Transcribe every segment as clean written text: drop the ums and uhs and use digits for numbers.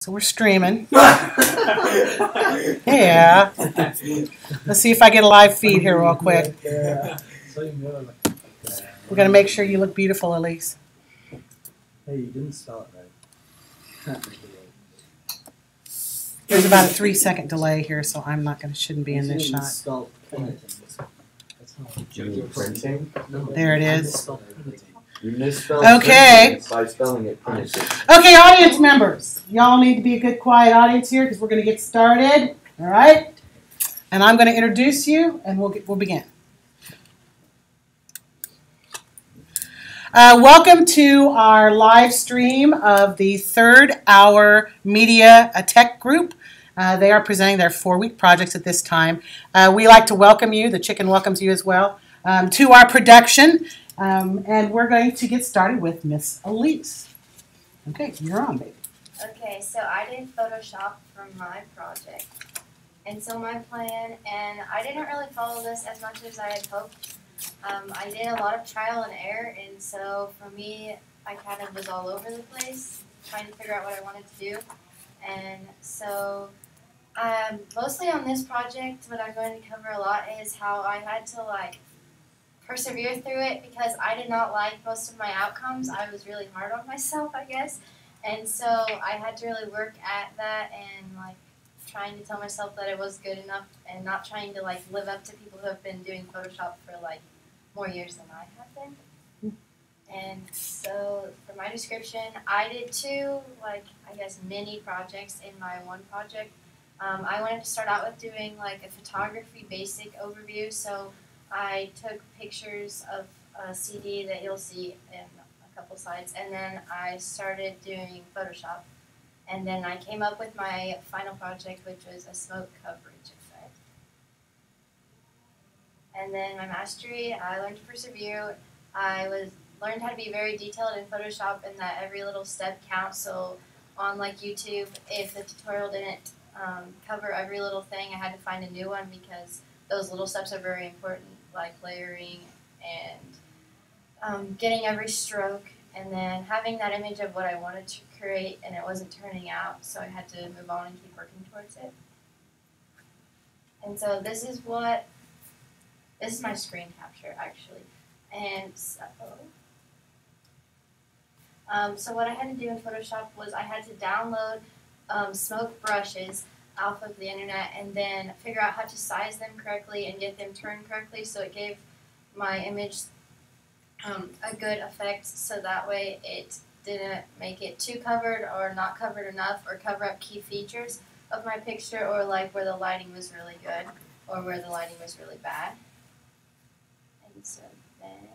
So we're streaming. Yeah. Let's see if I get a live feed here real quick. We're going to make sure you look beautiful, Elise. Hey, you didn't spell it right. There's about a 3-second delay here, so I'm not going to, shouldn't be in this shot. There it is. You misspelled okay. by spelling it primitive. Okay, audience members. Y'all need to be a good, quiet audience here because we're going to get started. All right? And I'm going to introduce you, and we'll begin. Welcome to our live stream of the third hour media tech group. They are presenting their 4-week projects at this time. We like to welcome you, the chicken welcomes you as well, to our production. And we're going to get started with Miss Elise. Okay, you're on, baby. Okay, so I did Photoshop for my project. And so my plan, and I didn't really follow this as much as I had hoped. I did a lot of trial and error, and so for me, I kind of was all over the place, trying to figure out what I wanted to do. And so mostly on this project, what I'm going to cover a lot is how I had to persevere through it because I did not like most of my outcomes. I was really hard on myself, I guess. And so I had to really work at that and trying to tell myself that it was good enough and not trying to live up to people who have been doing Photoshop for more years than I have been. And so for my description, I did 2 mini projects in my one project. I wanted to start out with doing a photography basic overview. So I took pictures of a CD that you'll see in a couple slides, and then I started doing Photoshop. And then I came up with my final project, which was a smoke coverage effect. And then my mastery, I learned to persevere. I learned how to be very detailed in Photoshop and that every little step counts. So on YouTube, if the tutorial didn't cover every little thing, I had to find a new one because those little steps are very important, like layering and getting every stroke, and then having that image of what I wanted to create, and it wasn't turning out, so I had to move on and keep working towards it. And so this is my screen capture, actually. And so what I had to do in Photoshop was I had to download smoke brushes off of the internet and then figure out how to size them correctly and get them turned correctly so it gave my image a good effect, so that way it didn't make it too covered or not covered enough or cover up key features of my picture, or where the lighting was really good or where the lighting was really bad. And so then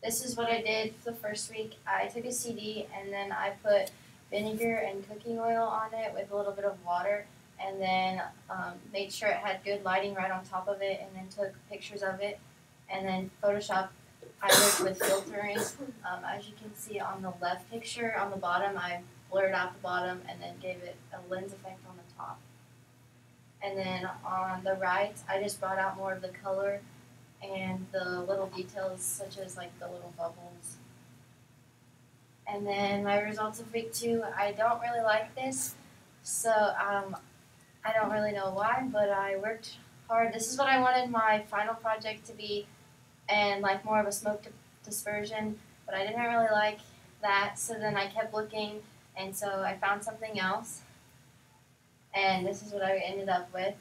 this is what I did the first week. I took a CD and then I put vinegar and cooking oil on it with a little bit of water, and then made sure it had good lighting right on top of it, and then took pictures of it. And then Photoshop, I worked with filtering. As you can see on the left picture, on the bottom, I blurred out the bottom and then gave it a lens effect on the top. And then on the right, I just brought out more of the color and the little details, such as the little bubbles. And then my results of week 2, I don't really like this, so I don't really know why, but I worked hard. This is what I wanted my final project to be, and more of a smoke dispersion, but I didn't really like that, so then I kept looking, and so I found something else, and this is what I ended up with,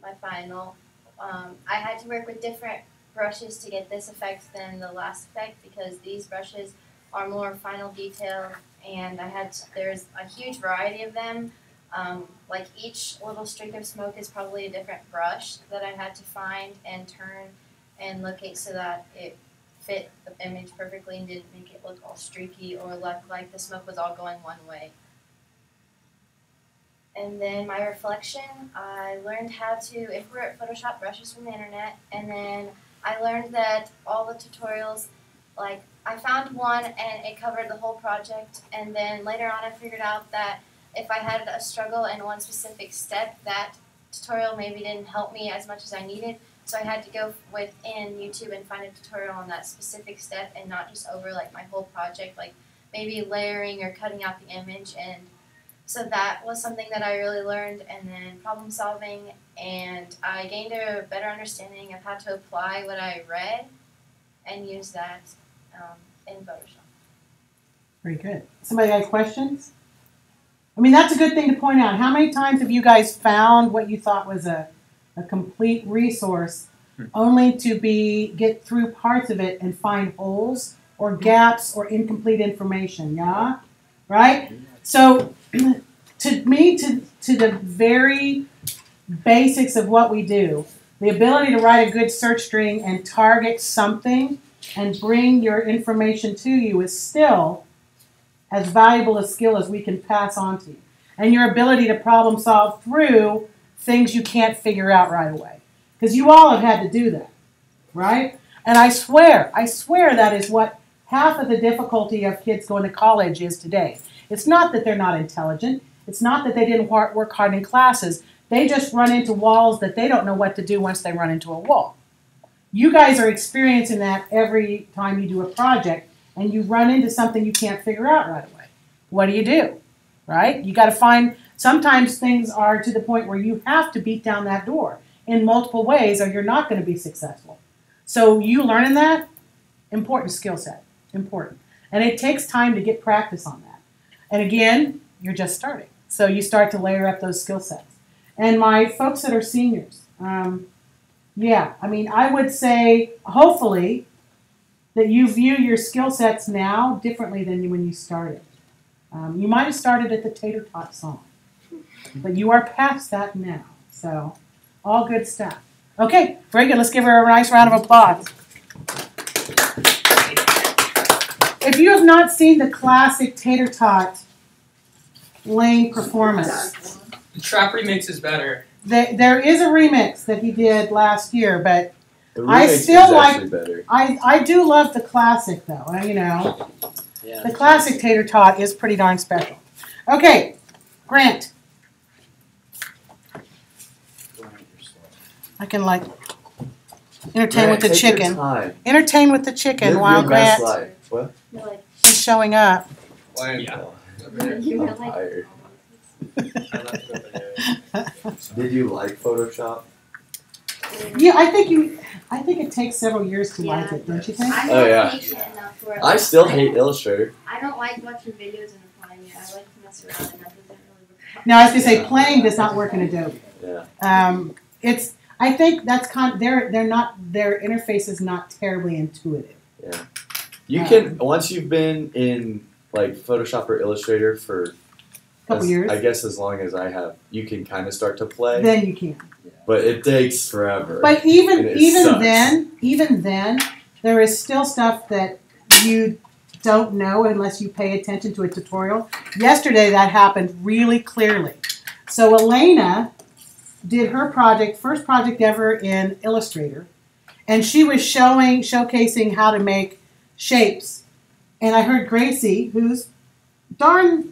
my final. I had to work with different brushes to get this effect than the last effect because these brushes are more final detail, and there's a huge variety of them. Each little streak of smoke is probably a different brush that I had to find and turn and locate so that it fit the image perfectly and didn't make it look all streaky or like the smoke was all going one way. And then my reflection, I learned how to import Photoshop brushes from the internet, and then I learned that all the tutorials, I found one and it covered the whole project, and then later on I figured out that if I had a struggle in one specific step, that tutorial maybe didn't help me as much as I needed, so I had to go within YouTube and find a tutorial on that specific step and not just over my whole project, maybe layering or cutting out the image. And So that was something that I really learned, and then problem solving, and I gained a better understanding of how to apply what I read and use that in Photoshop. Very good. Somebody got questions? I mean, that's a good thing to point out. How many times have you guys found what you thought was a complete resource only to get through parts of it and find holes or gaps or incomplete information? Yeah? Right? So, to me, to the very basics of what we do, the ability to write a good search string and target something and bring your information to you is still as valuable a skill as we can pass on to you. And your ability to problem solve through things you can't figure out right away. Because you all have had to do that, right? And I swear that is what half of the difficulty of kids going to college is today. It's not that they're not intelligent. It's not that they didn't work hard in classes. They just run into walls that they don't know what to do once they run into a wall. You guys are experiencing that every time you do a project and you run into something you can't figure out right away. What do? Right? You got to find, sometimes things are to the point where you have to beat down that door in multiple ways or you're not going to be successful. So you learning that, important skill set, important. And it takes time to get practice on that. And again, you're just starting. So you start to layer up those skill sets. And my folks that are seniors, yeah, I mean, I would say, hopefully, that you view your skill sets now differently than when you started. You might have started at the Tater Tot song, but you are past that now. So, all good stuff. Okay, very good. Let's give her a nice round of applause. If you have not seen the classic Tater Tot Lane performance, the trap remix is better. There is a remix that he did last year, but The I remix still is like. actually better. I do love the classic though. You know, Yeah. the classic Tater Tot is pretty darn special. Okay, Grant. I can like entertain with the Grant, take your chicken. time. Entertain with the chicken Live while your best Grant life. What? You're like, is showing up. Yeah. you're I'm like, tired. Did you like Photoshop? Yeah, I think it takes several years to like it, don't you think? I'm Oh, not yeah. patient enough for it. I still hate Illustrator. I don't like watching videos and applying it. I like to mess around, and that doesn't really work out. Now I was gonna say playing does not work in Adobe. Yeah. I think that's their interface is not terribly intuitive. Yeah. You can, once you've been in like Photoshop or Illustrator for Couple years. I guess as long as I have, you can kind of start to play. Then you can. But it takes forever. But And it sucks. even then, there is still stuff that you don't know unless you pay attention to a tutorial. Yesterday that happened really clearly. So Elena did her first project ever in Illustrator, and she was showcasing how to make shapes. And I heard Gracie, who's darn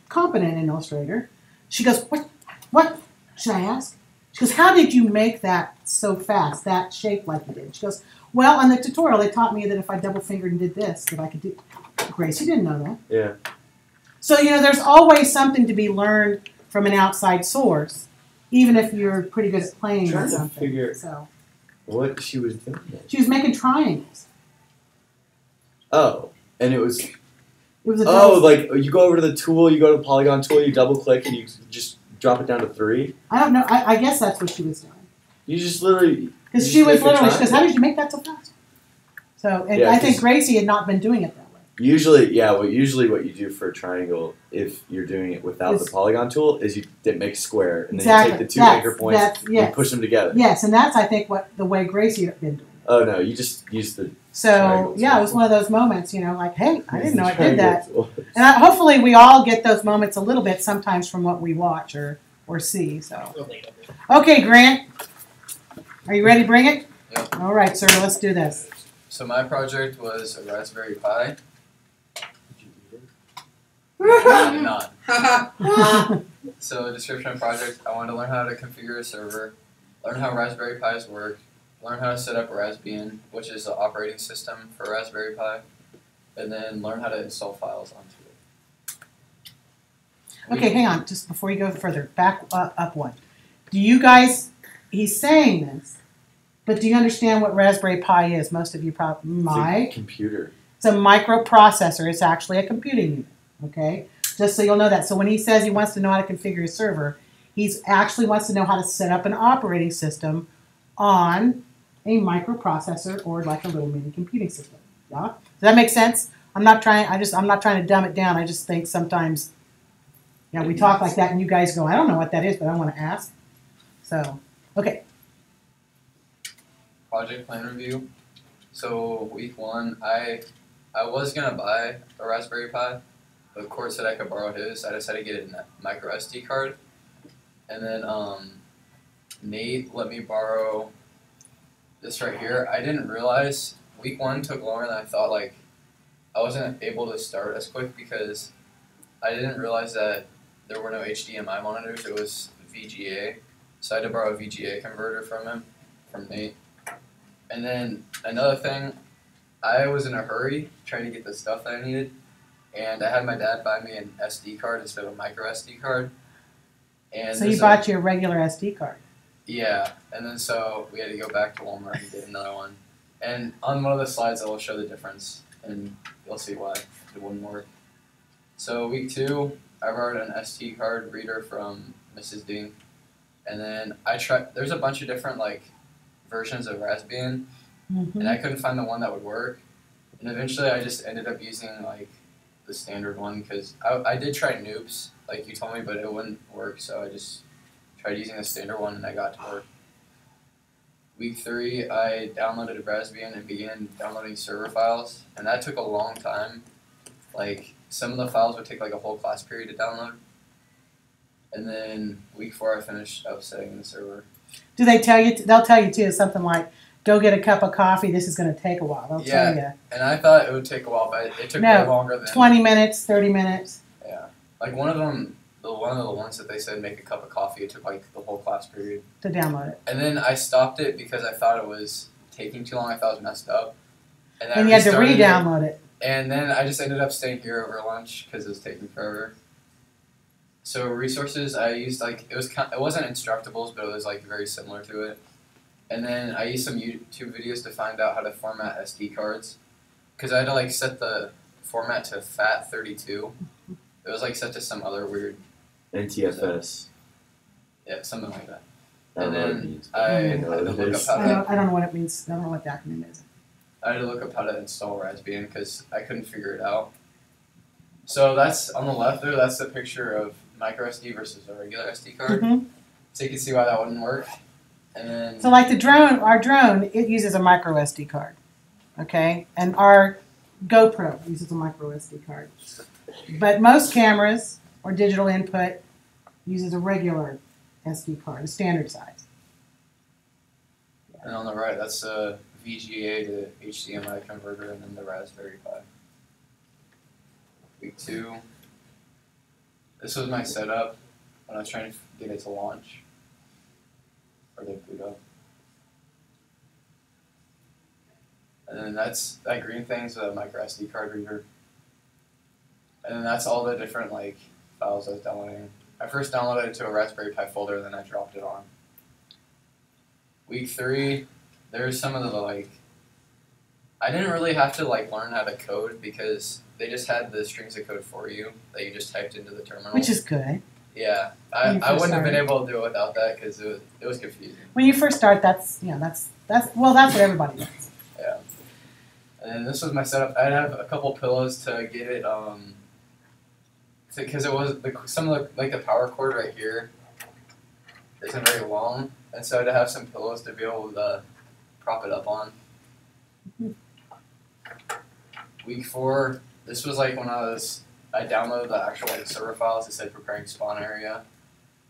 competent in Illustrator, she goes, what should I ask? She goes, how did you make that so fast, that shape like you did? She goes, well, on the tutorial, they taught me that if I double fingered and did this, that I could do. Grace, you didn't know that. Yeah. So, there's always something to be learned from an outside source, even if you're pretty good at playing Trying or to something. figure So what she was doing. she was making triangles. Oh, and it was. It was a Oh, double, like you go over to the tool, you go to the polygon tool, you double click, and you just drop it down to 3. I don't know. I guess that's what she was doing. You just literally. Because you she just was make a literally, she goes, how triangle. did you make that so fast? So, and Yeah, I think 'cause- Gracie had not been doing it that way. Usually, yeah. Well, usually what you do for a triangle, if you're doing it without the Is- polygon tool, is you make a square, and then Exactly. you take the 2 That's- anchor points, that's- and yes. you push them together. Yes, and that's, I think, the way Gracie had been doing it. Oh no, you just use the. So, Triangle yeah, tool. it was one of those moments, like, hey, I use didn't know the I did that. triangle tool. And hopefully we all get those moments a little bit sometimes from what we watch or see. So, okay, Grant, are you ready to bring it? Yep. All right, sir, let's do this. So my project was a Raspberry Pi. None. So description of project, I wanted to learn how to configure a server, learn how Raspberry Pis work, learn how to set up Raspbian, which is the operating system for Raspberry Pi, and then learn how to install files onto it. Okay, hang on, just before you go further, back up one. Do you guys, he's saying this, but do you understand what Raspberry Pi is? Most of you probably, It's a computer. It's a microprocessor. It's actually a computing unit, okay? Just so you'll know that. So when he says he wants to know how to configure a server, he actually wants to know how to set up an operating system on a microprocessor or like a little mini computing system. Yeah? Does that make sense? I'm not trying to dumb it down. I just think sometimes, yeah, we talk like that and you guys go, I don't know what that is, but I want to ask. So, okay. Project plan review. So week 1, I was gonna buy a Raspberry Pi, but Court said I could borrow his. I decided to get a micro SD card, and then Nate let me borrow this right here. I didn't realize week 1 took longer than I thought. Like I wasn't able to start as quick because I didn't realize that there were no HDMI monitors. It was VGA, so I had to borrow a VGA converter from Nate. And then another thing, I was in a hurry trying to get the stuff that I needed, and I had my dad buy me an SD card instead of a micro SD card. And So he bought you a regular SD card. Yeah, and then so we had to go back to Walmart and get another one. And on one of the slides, I will show the difference, and you'll see why it wouldn't work. So week 2, I borrowed an SD card reader from Mrs. Ding, and then I tried. There's a bunch of different like versions of Raspbian, and I couldn't find the one that would work. And eventually, I just ended up using like the standard one because I did try Noops, like you told me, but it wouldn't work. So I just tried using the standard one, and I got to work. Week 3, I downloaded Raspbian and began downloading server files, and that took a long time. Like some of the files would take like a whole class period to download. And then week 4, I finished up setting the server. Do they tell you? They'll tell you too something like, "Go get a cup of coffee. This is going to take a while." They'll tell you. And I thought it would take a while, but it took way longer than 20 minutes, 30 minutes. Yeah, like one of the ones that they said make a cup of coffee. It took like the whole class period To download it. And then I stopped it because I thought it was taking too long. I thought it was messed up. And then And you had to re-download it. And then I just ended up staying here over lunch because it was taking forever. So resources I used it wasn't Instructables, but it was like very similar to it. And then I used some YouTube videos to find out how to format SD cards, because I had to like set the format to FAT32. It was like set to some other weird NTFS. Yeah, something like that. I And don't know what it then means, I had to know what it look up is. how to I don't know what it means. I don't know what the acronym is. I had to look up how to install Raspbian because I couldn't figure it out. So that's on the left there. That's the picture of micro SD versus a regular SD card. Mhm. So you can see why that wouldn't work. And then So like our drone, it uses a micro SD card, okay? And our GoPro uses a micro SD card. But most cameras or digital input uses a regular SD card, a standard size. and on the right, that's a VGA to HDMI converter, and then the Raspberry Pi. Week 2. This was my setup when I was trying to get it to launch. Or to boot up. And then that green thing's a micro SD card reader. And then that's all the different like files I was downloading. I first downloaded it to a Raspberry Pi folder, then I dropped it on. Week 3, there's some of the like I didn't really have to like learn how to code because they just had the strings of code for you that you just typed into the terminal. Which is good. Yeah, When you I first wouldn't have been started. able to do it without that because it was confusing. When you first start, that's what everybody does. Yeah. And then this was my setup. I'd have a couple pillows to get it, because it was some of the power cord right here isn't very long, and so I had to have some pillows to be able to prop it up on. Week 4, this was like when I downloaded the actual like server files. It said preparing spawn area,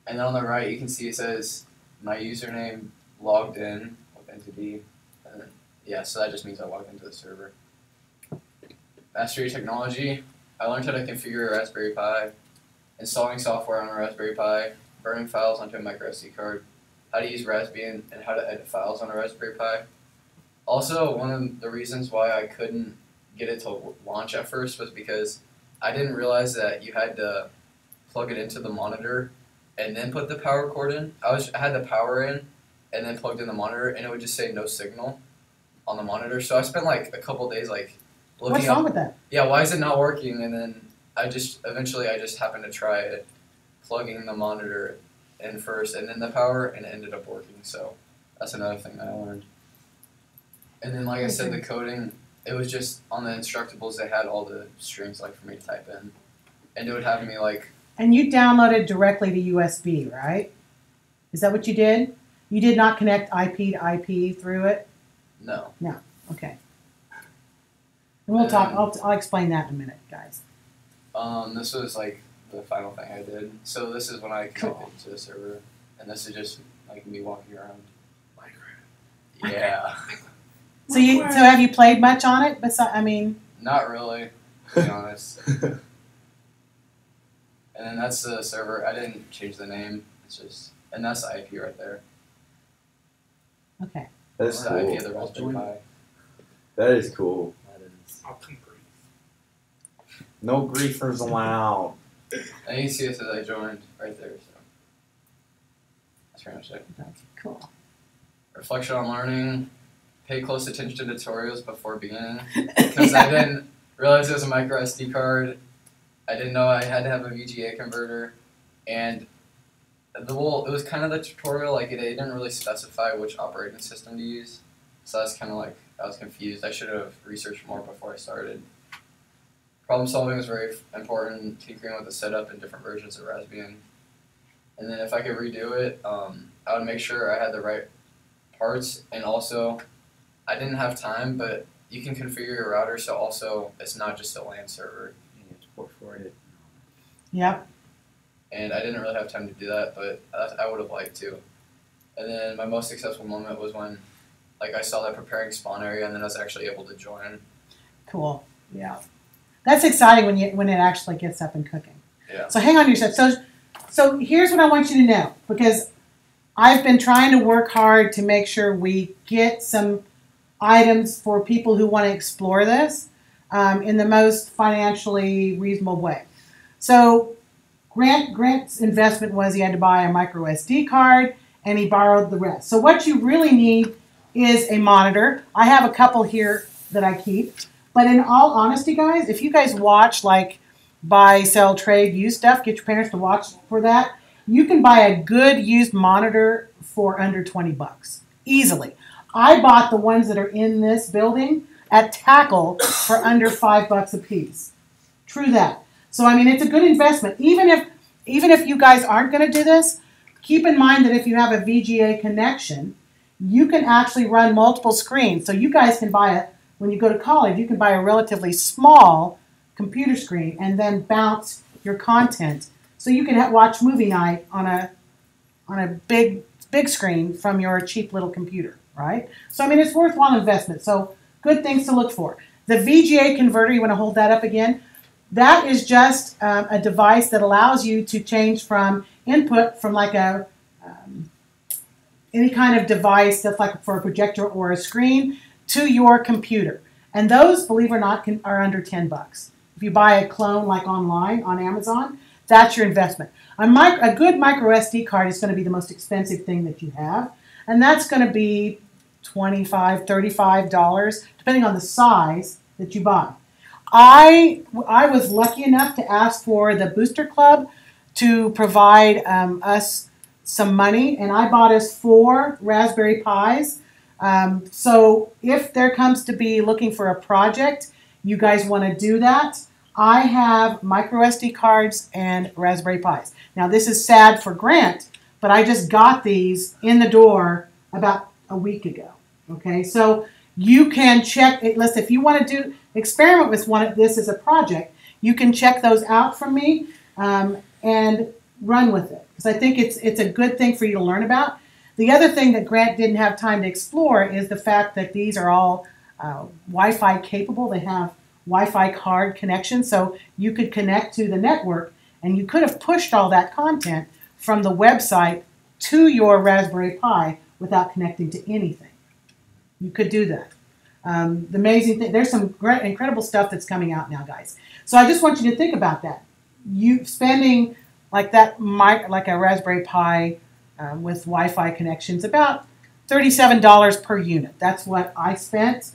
and then on the right you can see it says my username logged in with entity. And then, yeah, so that just means I logged into the server. Mastery technology. I learned how to configure a Raspberry Pi, installing software on a Raspberry Pi, burning files onto a micro SD card, how to use Raspbian, and how to edit files on a Raspberry Pi. Also, one of the reasons why I couldn't get it to launch at first was because I didn't realize that you had to plug it into the monitor and then put the power cord in. I had the power in and then plugged in the monitor, and it would just say no signal on the monitor. So I spent like a couple days like looking What's wrong with that? Yeah, why is it not working? And then eventually I just happened to try it, plugging the monitor in first and then the power, and it ended up working. So that's another thing that I learned. And then, like I said, the coding, it was just on the instructables, they had all the strings like for me to type in. And it would have me like... And you downloaded directly to USB, right? Is that what you did? You did not connect IP to IP through it? No. No. Okay. And we'll talk. I'll explain that in a minute, guys. This was like the final thing I did. So this is when I connected to the server, and this is just like me walking around. Yeah. So have you played much on it? Not really, to be honest. And then that's the server. I didn't change the name. It's just, and that's the IP right there. Okay. That's the cool. IP of the Raspberry Pi. That is cool. I'll come brief. No griefers allowed. And you can see it says I joined right there. So that's pretty much it. That's cool. Reflection on learning. Pay close attention to tutorials before beginning, because I didn't realize it was a micro SD card. I didn't know I had to have a VGA converter, and it was kind of the tutorial, like it didn't really specify which operating system to use, so that's kind of like, I was confused. I should have researched more before I started. Problem solving was very important, tinkering with the setup and different versions of Raspbian. And then if I could redo it, I would make sure I had the right parts, and also I didn't have time, but you can configure your router so also it's not just a LAN server. You have to port for it. Yep. And I didn't really have time to do that, but I would have liked to. And then my most successful moment was when I saw that preparing spawn area, and then I was actually able to join. Cool. Yeah. That's exciting when it actually gets up and cooking. Yeah. So hang on to yourself. So here's what I want you to know, because I've been trying to work hard to make sure we get some items for people who want to explore this in the most financially reasonable way. So Grant's investment was he had to buy a micro SD card, and he borrowed the rest. So what you really need is a monitor. I have a couple here that I keep. But in all honesty, guys, if you guys watch like buy, sell, trade, use stuff, get your parents to watch for that, you can buy a good used monitor for under 20 bucks. Easily. I bought the ones that are in this building at Tackle for under $5 a piece. True that. So I mean, it's a good investment. Even if you guys aren't going to do this, keep in mind that if you have a VGA connection, you can actually run multiple screens. So you guys can buy when you go to college, you can buy a relatively small computer screen and then bounce your content. So you can watch movie night on a big screen from your cheap little computer, right? So I mean, it's worthwhile investment. So good things to look for. The VGA converter, you want to hold that up again? That is just a device that allows you to change from input from like any kind of device that's like for a projector or a screen to your computer. And those, believe it or not, are under 10 bucks. If you buy a clone like online on Amazon, that's your investment. A good micro SD card is going to be the most expensive thing that you have. And that's going to be $25, $35, depending on the size that you buy. I was lucky enough to ask for the Booster Club to provide us some money, and I bought us 4 Raspberry Pis. So if there comes to be looking for a project, you guys want to do that, I have micro SD cards and Raspberry Pis. Now this is sad for Grant, but I just got these in the door about a week ago. Okay, so you can check it. Listen, if you want to experiment with this as a project, you can check those out from me and run with it, because I think it's a good thing for you to learn about. The other thing that Grant didn't have time to explore is the fact that these are all Wi-Fi capable. They have Wi-Fi card connection, so you could connect to the network, and you could have pushed all that content from the website to your Raspberry Pi without connecting to anything. You could do that. The amazing thing, there's some incredible stuff that's coming out now, guys. So I just want you to think about that. You spending like that, like a Raspberry Pi with Wi-Fi connections, about $37 per unit. That's what I spent.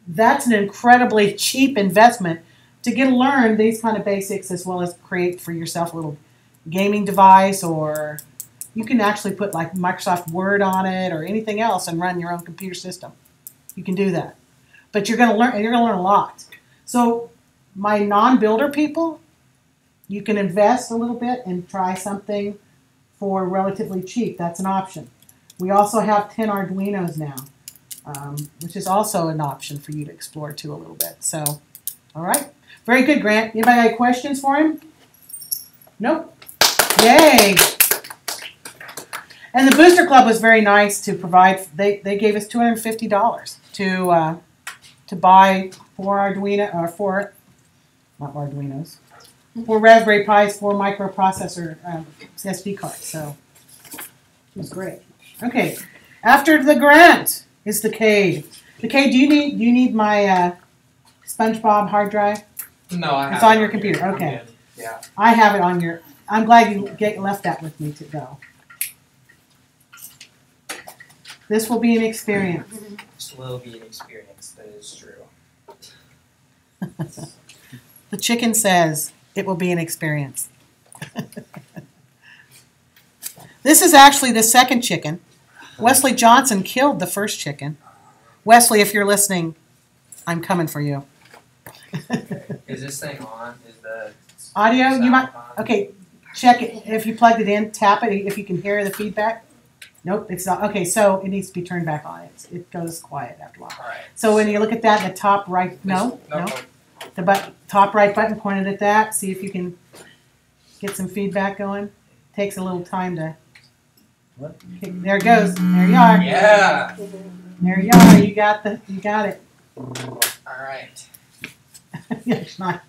That's an incredibly cheap investment to get to learn these kind of basics, as well as create for yourself a little gaming device, or you can actually put like Microsoft Word on it or anything else and run your own computer system. You can do that. But you're going to learn, and you're going to learn a lot. So my non-builder people, you can invest a little bit and try something for relatively cheap. That's an option. We also have 10 Arduinos now, which is also an option for you to explore too a little bit. So, all right. Very good, Grant. Anybody got any questions for him? Nope. Yay. And the Booster Club was very nice to provide. They gave us $250 to buy 4 Arduino, or 4, not Arduinos, 4 Raspberry Pis, 4 microprocessor SD cards. So it was great. Okay, after the grant is the Cade. The Cade, do you need my SpongeBob hard drive? No, I have It's on your computer. I'm Okay. good. Yeah. I have it on your. I'm glad you left that with me to go. This will be an experience. This will be an experience. That is true. The chicken says it will be an experience. This is actually the second chicken. Wesley Johnson killed the first chicken. Wesley, if you're listening, I'm coming for you. Is this thing on? Is the Audio, you might. on? Okay, check it. If you plugged it in, tap it. If you can hear the feedback. Nope, it's not. Okay, so it needs to be turned back on. It goes quiet after a while. All right. So when you look at that, the top right. No. The top right button pointed at that. See if you can get some feedback going. Takes a little time to. What? Okay, there it goes. There you are. Yeah. There you are. You got it. All right. It's not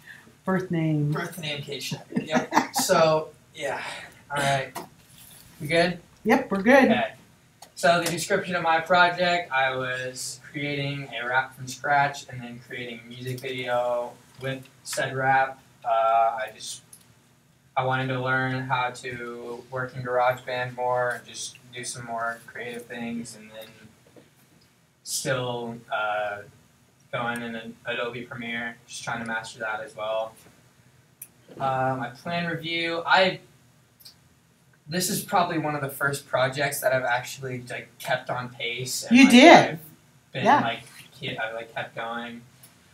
birth name. Birth name Keisha. Yep. So yeah. All right. You good? Yep, we're good. Okay. So the description of my project, I was creating a rap from scratch and then creating a music video with said rap. I wanted to learn how to work in GarageBand more and just do some more creative things, and then still going in Adobe Premiere, just trying to master that as well. My plan review, this is probably one of the first projects that I've actually like kept on pace. And, You did. I've been Yeah. I kept going,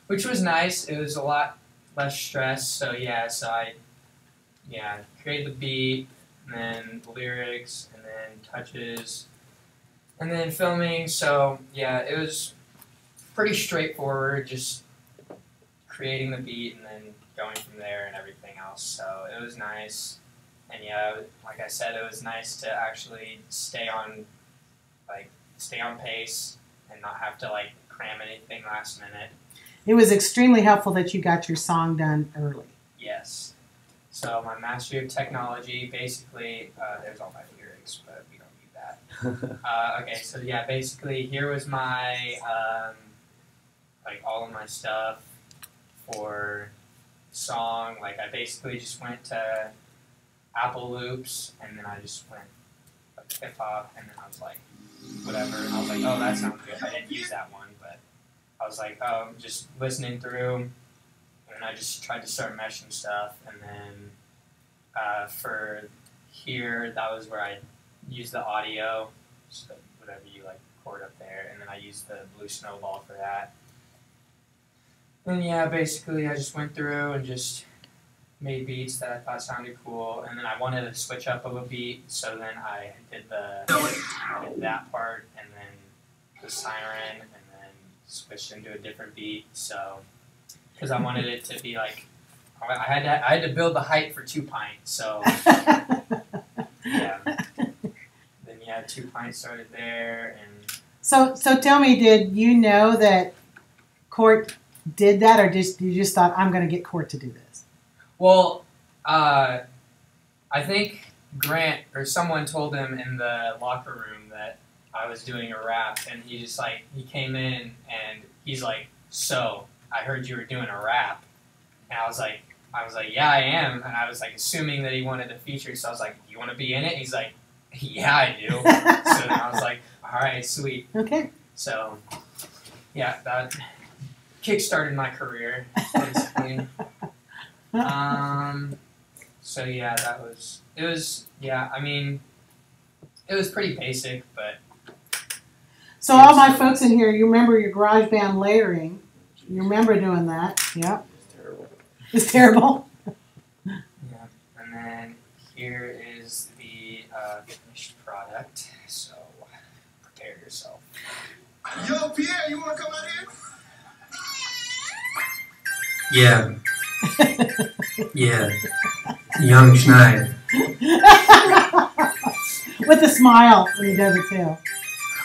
which was nice. It was a lot less stress. So I created the beat, and then lyrics, and then touches, and then filming. So yeah, it was pretty straightforward, just creating the beat and then going from there and everything else. So it was nice. And yeah, like I said, it was nice to actually stay on pace and not have to like cram anything last minute. It was extremely helpful that you got your song done early. Yes. So my mastery of technology, basically, there's all my lyrics, but we don't need that. Okay, so yeah, basically here was my all of my stuff for song. Like I basically just went to Apple Loops, and then I just went like hip hop, and then I was like, whatever, and I was like, oh, that sounds good. I didn't use that one, but I was like, oh, just listening through, and I just tried to start meshing stuff, and then for here, that was where I used the audio, so whatever you like record up there, and then I used the Blue Snowball for that. And yeah, basically I just went through and just made beats that I thought sounded cool, and then I wanted to switch up of a beat, so then I did that part, and then the siren, and then switched into a different beat. So, because I wanted it to be like, I had to build the height for 2 pints. So yeah, then yeah, 2 pints started there, and So tell me, did you know that Court did that, or you just thought, I'm going to get Court to do this? well, I think Grant or someone told him in the locker room that I was doing a rap, and he came in and he's like, so I heard you were doing a rap, and I was like, I was like, yeah, I am. And I was like assuming that he wanted a feature, so I was like, you want to be in it? He's like, yeah, I do. So then I was like, all right, sweet. Okay. So, yeah, that kickstarted my career, basically. So yeah, I mean, it was pretty basic, but. So all my folks in here, you remember your GarageBand layering. You remember doing that. Yep. It's terrible. It's terrible. Yeah, and then here is the finished product, so prepare yourself. Yo, Pierre, you want to come out here? Yeah. Yeah. Young Schneider. With a smile when he does it too.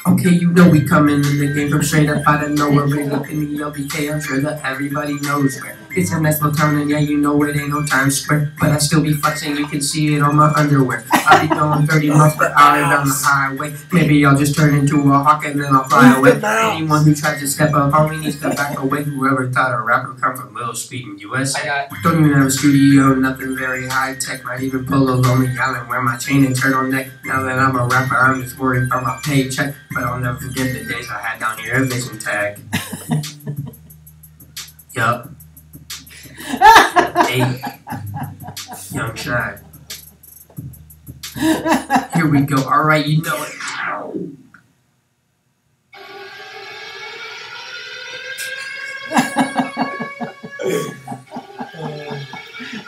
Okay, you know we coming in the game from straight up out of nowhere. Bring up in the LBK, I'm sure that everybody knows where. It's a nice little town and yeah, you know it ain't no Times Square. But I still be flexing, you can see it on my underwear. I'll be going 30 miles per hour down the highway. Maybe I'll just turn into a hawk and then I'll fly away. Anyone who tries to step up on me needs to back away. Whoever thought a rapper come from Little Speed in US. Don't even have a studio, nothing very high tech. Might even pull a Lonely Island, wear my chain and turtleneck. Now that I'm a rapper, I'm just worried about my paycheck. But I'll never forget the days I had down here at Vision Tech. Yup. Hey, Young Shy. Here we go. All right, you know it.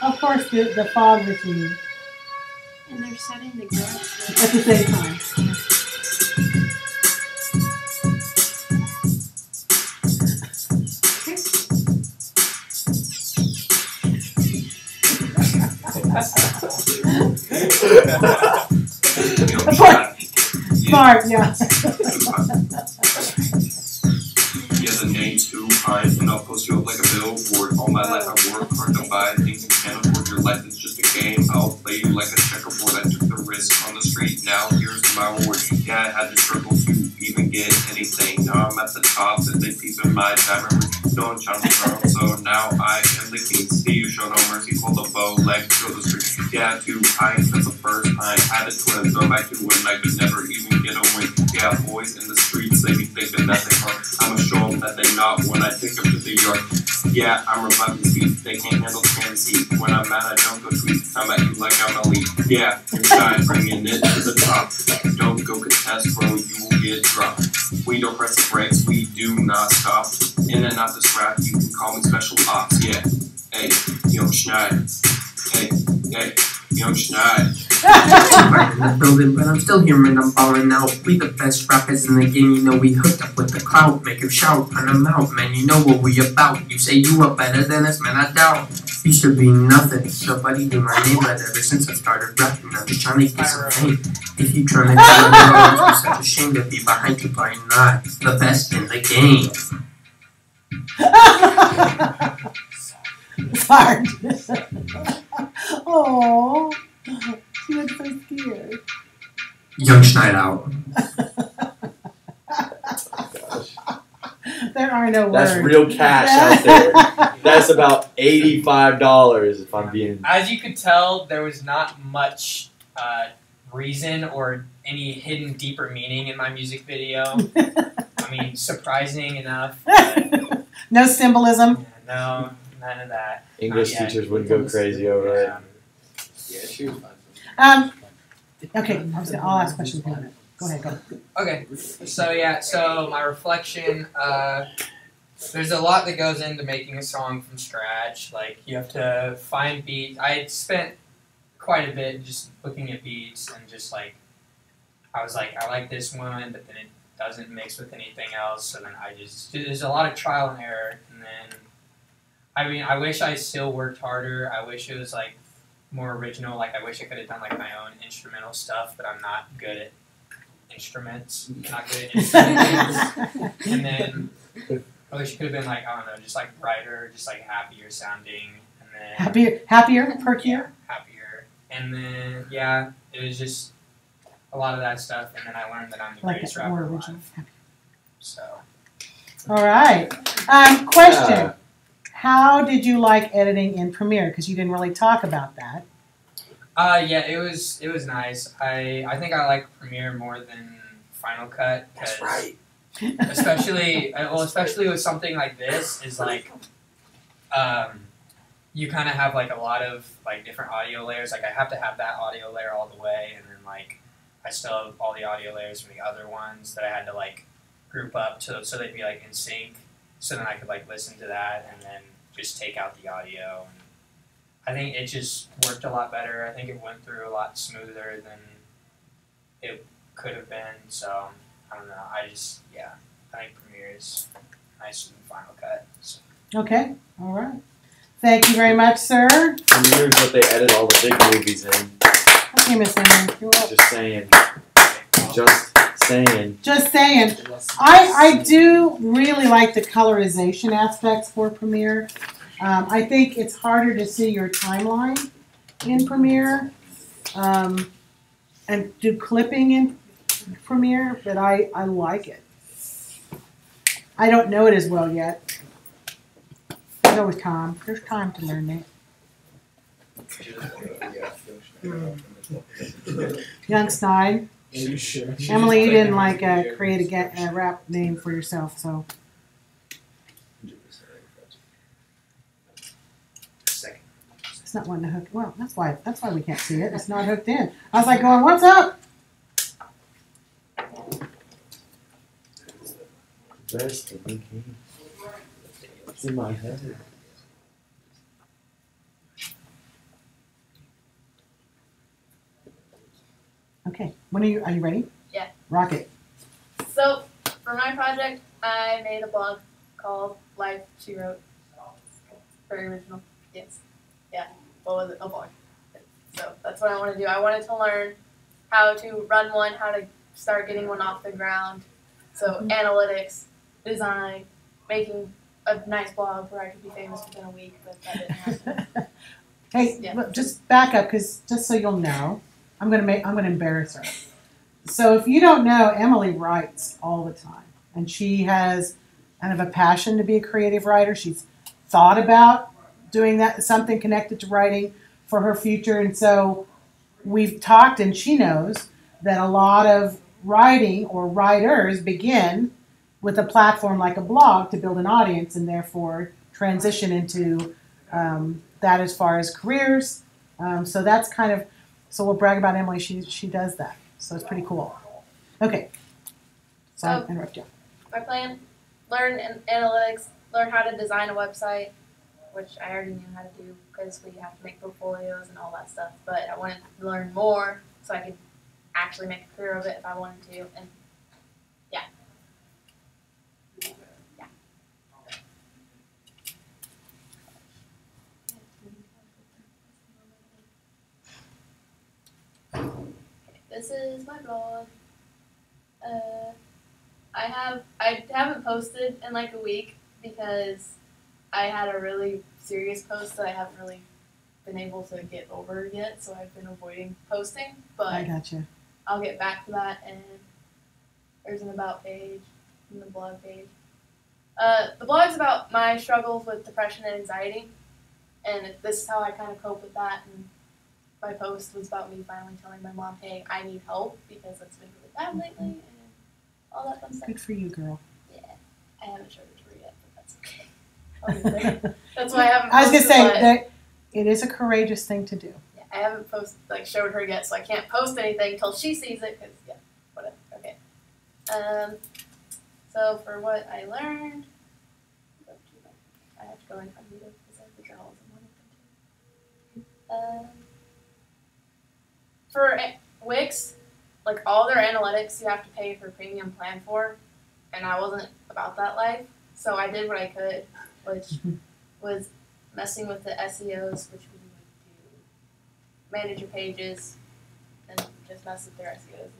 Of course, the fog machine. And they're setting the growth At the same time. Smart, yeah. Yeah, the name's too high, and I'll post you up like a billboard. All my life I work hard to buy things and can't afford your life. It's just a game. I'll play you like a checkerboard. I took the risk on the street. Now here's my reward. Yeah, I had to struggle to even get anything. Now I'm at the top, and they peep in my diamond ring. Don't challenge around, so now I am the king. See you show no mercy. Hold the bow, leg, go the street. Yeah, too high, that's the first time. Had a twin, throw back to win. I could never even get a win. Yeah, boys in the streets, they be thinking that they are. I'ma show them that they not when I take them to the yard. Yeah, I'm reviving the speed. They can't handle fantasy. When I'm mad, I don't go tweet. I'm at you like I'm elite. Yeah, you're shy, bringing it to the top. Don't go contest, bro, you will get dropped. We don't press the brakes, we do not stop. In and out this rap, you can call me special ops. Yeah, hey, Young Schneider. Hey, Young Schneider. I'm in the building, but I'm still here and I'm balling out. We the best rappers in the game, you know we hooked up with the clout. Make him shout, run him out, man, you know what we about. You say you are better than us, man, I doubt. Used to be nothing, nobody knew my name, but ever since I started rapping, I'm just trying to get some fame. If you trying to tell me I'm such a shame to be behind you, but I'm not the best in the game. It's hard. Oh, she looks so scared. Young Schneider out. There are no words. That's real cash out there. That's about $85 if I'm being. As you could tell, there was not much reason or any hidden deeper meaning in my music video. I mean, surprising enough. But, No symbolism. no, none of that. English teachers wouldn't go crazy over it. Yeah, she was fine. Okay, I'll ask questions in a minute. Go ahead, go. Okay, so my reflection, there's a lot that goes into making a song from scratch. Like, you have to find beats. I had spent quite a bit just looking at beats and just like, I was like, I like this one, but then it doesn't mix with anything else. So then there's a lot of trial and error. And then, I mean, I wish I still worked harder. I wish it was like more original. Like, I wish I could have done like my own instrumental stuff, but I'm not good at instruments. Not good at instruments. And then I wish it could have been like, I don't know, just like brighter, just like happier sounding. And then Happier, perkier. Yeah, happier. And then it was just a lot of that stuff. And then I learned that I'm the greatest rapper more alive. original. So. All right. Question. How did you like editing in Premiere? Because you didn't really talk about that. Yeah, it was nice. I think I like Premiere more than Final Cut. That's right. Especially with something like this is like, you kind of have like a lot of like different audio layers. Like I have to have that audio layer all the way, and then like I still have all the audio layers from the other ones that I had to like group up so they'd be like in sync. So then I could like listen to that and then just take out the audio. And I think it just worked a lot better. I think it went through a lot smoother than it could have been. So I don't know. I think Premiere is nicer than Final Cut. So. Okay, all right. Thank you very much, sir. Premiere is what they edit all the big movies in. Okay, Miss Emily, you're welcome. Just saying. Just saying. Just saying. I do really like the colorization aspects for Premiere. I think it's harder to see your timeline in Premiere and do clipping in Premiere, but I like it. I don't know it as well yet. There's always time. There's time to learn that. Young Stein. Emily, you didn't like create a rap name for yourself, so. It's not wanting to hook. Well, that's why we can't see it. It's not hooked in. I was like going, what's up? Best thing it's in my head. Okay. When are you ready? Yeah. Rock it. So for my project, I made a blog called Life She Wrote. Very original. Yes. Yeah. What was it? A blog. So that's what I want to do. I wanted to learn how to run one, how to start getting one off the ground. So analytics, design, making a nice blog where I could be famous within a week, but that didn't happen. Hey, look, just back up, because just so you'll know, I'm gonna embarrass her. So if you don't know, Emily writes all the time, and she has kind of a passion to be a creative writer. She's thought about doing that, something connected to writing for her future, and so we've talked, and she knows that a lot of writing or writers begin with a platform like a blog to build an audience and therefore transition into that as far as careers. So that's kind of, so we'll brag about Emily, she does that. So it's pretty cool. Okay. So I interrupt you. My plan, learn analytics, learn how to design a website, which I already knew how to do because we have to make portfolios and all that stuff. But I wanted to learn more so I could actually make a career of it if I wanted to. And yeah. This is my blog. I haven't posted in like a week because I had a really serious post that I haven't really been able to get over yet, so I've been avoiding posting. But I got you. I'll get back to that, and there's an about page and the blog page. The blog's about my struggles with depression and anxiety, and this is how I kind of cope with that. And my post was about me finally telling my mom, hey, I need help because it's been really bad lately, and all that fun stuff. Good for you, girl. Yeah. I haven't showed it to her yet, but that's okay. I'll get there. That's why I haven't posted. I was going to say that it is a courageous thing to do. Yeah, I haven't showed her yet, so I can't post anything until she sees it, because, yeah, whatever. Okay. So for what I learned, I have to go incognito because I have the journals and one of them too. For Wix, like all their analytics you have to pay for premium plan for, and I wasn't about that life, so I did what I could, which was messing with the SEOs, which we would do manage your pages and just mess with their SEOs.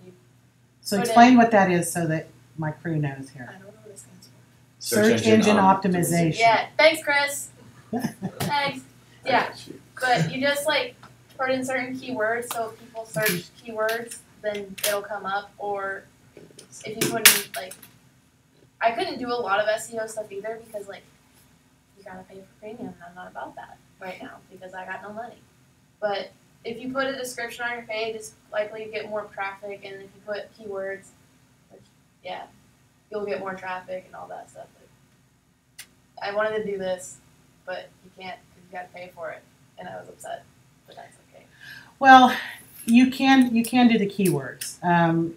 So explain what that is so that my crew knows here. I don't know what it stands for. Search engine optimization. Yeah, thanks, Chris. Thanks. Yeah, but you just like put in certain keywords, so if people search keywords, then it'll come up. Or if you put in like, I couldn't do a lot of SEO stuff either because like you gotta pay for premium, and I'm not about that right now because I got no money. But if you put a description on your page, it's likely to get more traffic, and if you put keywords, yeah, you'll get more traffic and all that stuff. But I wanted to do this, but you can't because you gotta pay for it, and I was upset, but that's okay. Well, you can do the keywords.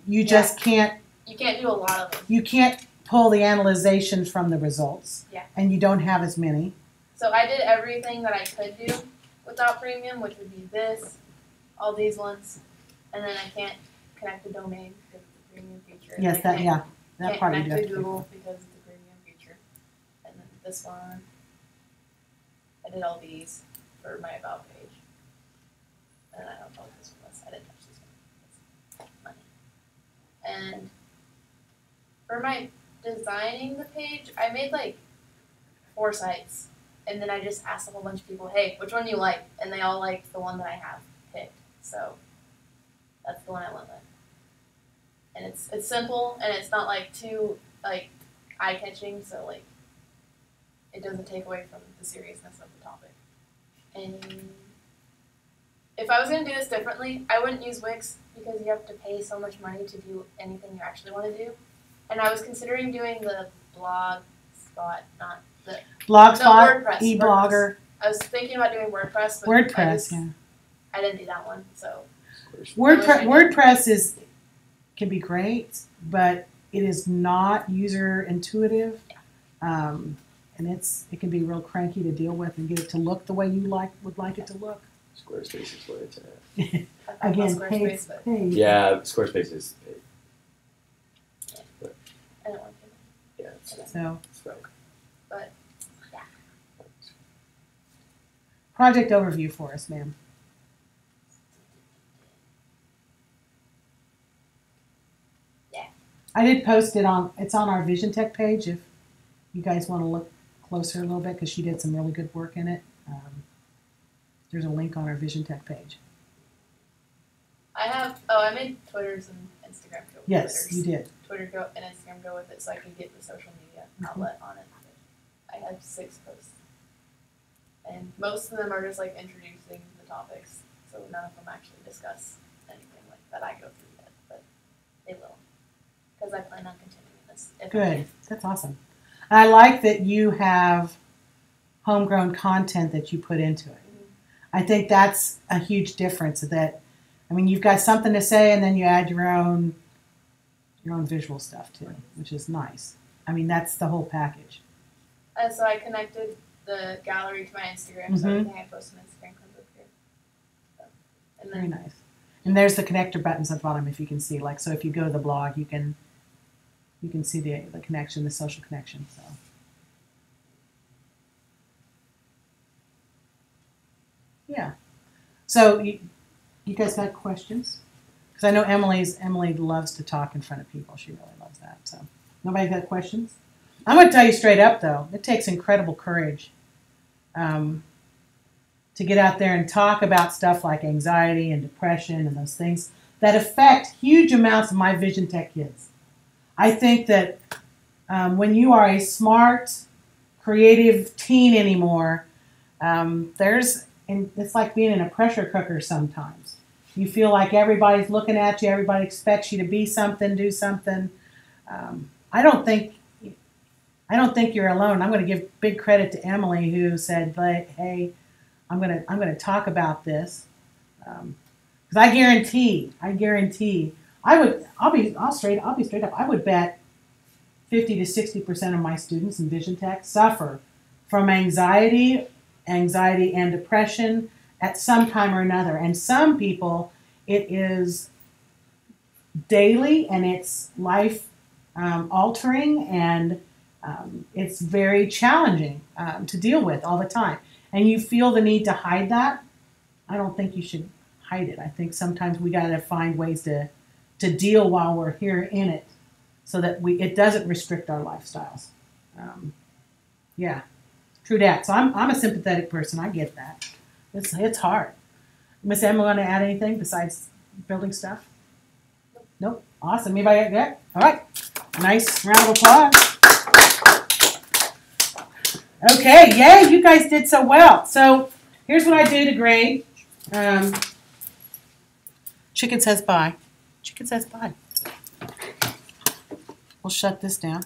You just can't. You can't do a lot of them. You can't pull the analyzation from the results. Yeah. And you don't have as many. So I did everything that I could do without premium, which would be this, all these ones, and then I can't connect the domain because it's a premium feature. Yes, that Can't part you connect do have to to pay Google for. because it's a premium feature. And then this one, I did all these for my about page. And I don't know what this one was. I didn't touch this one. It's money. And for my designing the page, I made like 4 sites. And then I just asked a whole bunch of people, hey, which one do you like? And they all liked the one that I have picked. So that's the one I went with. And it's simple and it's not like too like eye catching, so like it doesn't take away from the seriousness of the topic. And if I was gonna do this differently, I wouldn't use Wix because you have to pay so much money to do anything you actually want to do. And I was considering doing the blog spot, not the Blogspot, WordPress. eBlogger. I was thinking about doing WordPress, but WordPress, I didn't do that one, so WordPress can be great, but it is not user intuitive. And it can be real cranky to deal with and get it to look the way you would like it to look. Squarespace is where it's at. I thought Again, about paid. Squarespace, but Yeah, Squarespace is paid. I don't want to. Yeah, So it's right. But yeah. project overview for us, ma'am. I did post it it's on our Vision Tech page if you guys want to look closer a little bit because she did some really good work in it. There's a link on our Vision Tech page. I made Twitters and Instagram go with Yes, you did. Twitter go and Instagram go with it so I could get the social media outlet on it. I had 6 posts. And most of them are just like introducing the topics. So none of them actually discuss anything like that I go through yet, but they will. Because I plan on continuing this. Good. That's awesome. I like that you have homegrown content that you put into it. I think that's a huge difference. You've got something to say, and then you add your own visual stuff too, which is nice. That's the whole package. So I connected the gallery to my Instagram, so everything I post on Instagram comes up here. So, and then, very nice. And there's the connector buttons at the bottom if you can see. So if you go to the blog, you can see the connection, the social connection. So. Yeah. So you guys got questions? Because I know Emily loves to talk in front of people. She really loves that. So nobody got questions? I'm going to tell you straight up though, it takes incredible courage to get out there and talk about stuff like anxiety and depression and those things that affect huge amounts of my Vision Tech kids. I think that when you are a smart, creative teen anymore, it's like being in a pressure cooker sometimes. You feel like everybody's looking at you, everybody expects you to be something, do something. I don't think you're alone. I'm going to give big credit to Emily who said, "Hey, I'm going to talk about this," because I guarantee, I'll straight up. I would bet 50 to 60% of my students in Vision Tech suffer from anxiety and depression at some time or another. And some people, it is daily and it's life altering and it's very challenging to deal with all the time. And you feel the need to hide that. I don't think you should hide it. I think sometimes we got to find ways to deal while we're here in it so that it doesn't restrict our lifestyles. Yeah, true that. So I'm a sympathetic person. I get that. It's hard. Miss Emma, want to add anything besides building stuff? Nope. Awesome. Anybody got? All right. Nice round of applause. Okay, yay, you guys did so well. So here's what I do to grade. Chicken says bye. Chicken says bye. We'll shut this down.